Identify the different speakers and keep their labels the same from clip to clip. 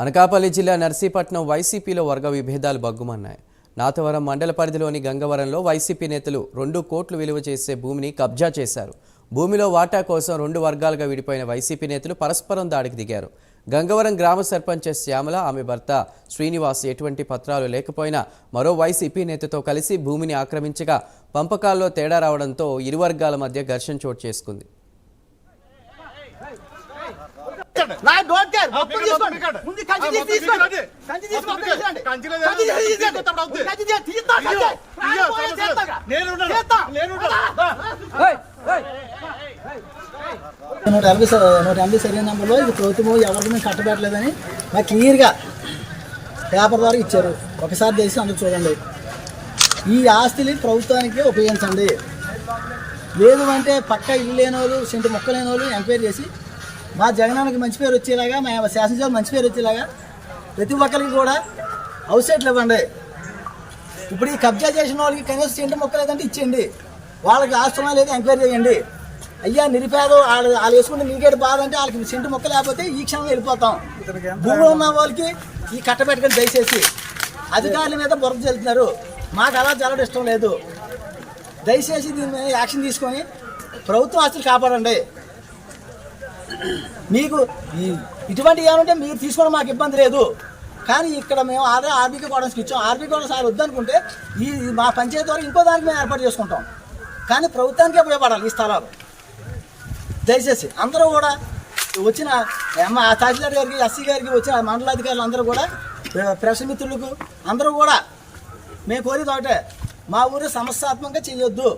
Speaker 1: అనకాపల్లి జిల్లా నర్సీపట్నం వైసీపీలో వర్గ విభేదాలు బగ్గుమన్నాయి. నాతవరం మండల పరిధిలోని గంగవరంలో వైసీపీ నేతలు 2 కోట్లు విలువ చేసే భూమిని కబ్జా చేశారు. భూమిలో వాటా కోసం 2 వర్గాలుగా విడిపోయిన వైసీపీ నేతలు పరస్పరం దాడికి దిగారు. గంగవరం గ్రామ సర్పంచ్ శ్యామల, ఆమె భర్త శ్రీనివాస్ ఎటువంటి పత్రాలు లేకపోయినా మరో వైసీపీ నేతతో కలిసి భూమిని ఆక్రమించగా పంపకాల్లో తేడా రావడంతో ఇరు వర్గాల మధ్య ఘర్షణ చోటు చేసుకుంది.
Speaker 2: నూట సరైన నెంబర్లో ఇది ప్రభుత్వం ఎవరికి మేము కట్టబెట్టలేదని మాకు క్లియర్గా పేపర్ ద్వారా ఇచ్చారు. ఒకసారి చేసి అందుకు చూడండి. ఈ ఆస్తిని ప్రభుత్వానికి ఉపయోగించండి. లేదు అంటే పక్క ఇల్లు లేని వాళ్ళు, సెంటు మొక్క లేని వాళ్ళు ఎంక్వైరీ చేసి మా జగనానికి మంచి పేరు వచ్చేలాగా, మా శాసనసభ మంచి పేరు వచ్చేలాగా ప్రతి ఒక్కరికి కూడా హౌస్ సైట్లు ఇవ్వండి. ఇప్పుడు ఈ కబ్జా చేసిన వాళ్ళకి కనీసం సెంటు మొక్క లేదంటే ఇచ్చేయండి. వాళ్ళకి ఆస్తున్నా లేదు ఎంక్వైరీ చేయండి. అయ్యా నిరుపేద వాళ్ళు వేసుకుంటే మీకేటి బాధ అంటే వాళ్ళకి సెంటు మొక్క లేకపోతే ఈ క్షణంలో వెళ్ళిపోతాం. భూములు ఉన్న వాళ్ళకి ఈ కట్టబెట్టుకొని దయచేసి అధికారుల మీద బురద చెల్లుతున్నారు. మాకు అలా జరగడం ఇష్టం లేదు. దయచేసి దీని మీద యాక్షన్ తీసుకొని ప్రభుత్వ ఆస్తులు కాపాడండి. మీకు ఇటువంటి ఏమంటే మీరు తీసుకోవడం మాకు ఇబ్బంది లేదు. కానీ ఇక్కడ మేము ఆర్బీకి కూడా ఇచ్చాం. ఆర్బీకి కూడా సార్ వద్దనుకుంటే ఈ మా పంచాయతీ ద్వారా ఇంకో దానికి మేము ఏర్పాటు చేసుకుంటాం. కానీ ప్రభుత్వానికే ఉపయోగపడాలి ఈ స్థలాలు. దయచేసి అందరూ కూడా వచ్చిన తహసీల్దార్ గారికి, ఎస్సీ గారికి, వచ్చిన మండలాధికారులు అందరూ కూడా, ప్రెస్ మిత్రులకు అందరూ కూడా మేము కోరేది ఒకటే, మా ఊరు సమస్యాత్మకంగా చేయొద్దు.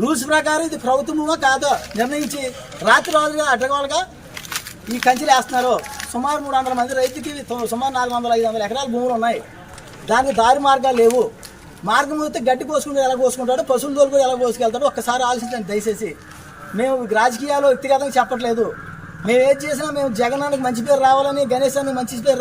Speaker 2: రూల్స్ ప్రకారం ఇది ప్రభుత్వమో కాదో నిర్ణయించి రాత్రి రోజుగా అడ్డగోలుగా ఈ కంచెలు వేస్తున్నారు. సుమారు 300 మంది రైతుకి సుమారు 400-500 ఎకరాల భూములు ఉన్నాయి. దానికి దారి మార్గాలు లేవు. మార్గం అయితే గడ్డి కోసుకుంటూ ఎలా కోసుకుంటాడు, పశువుల తోలు కూడా ఎలా కోసుకెళ్తాడు ఒక్కసారి ఆలోచించండి దయచేసి. మేము రాజకీయాలు వ్యక్తిగతంగా చెప్పట్లేదు. మేము ఏది చేసినా మేము జగనానికి మంచి పేరు రావాలని, గణేశానికి మంచి పేరు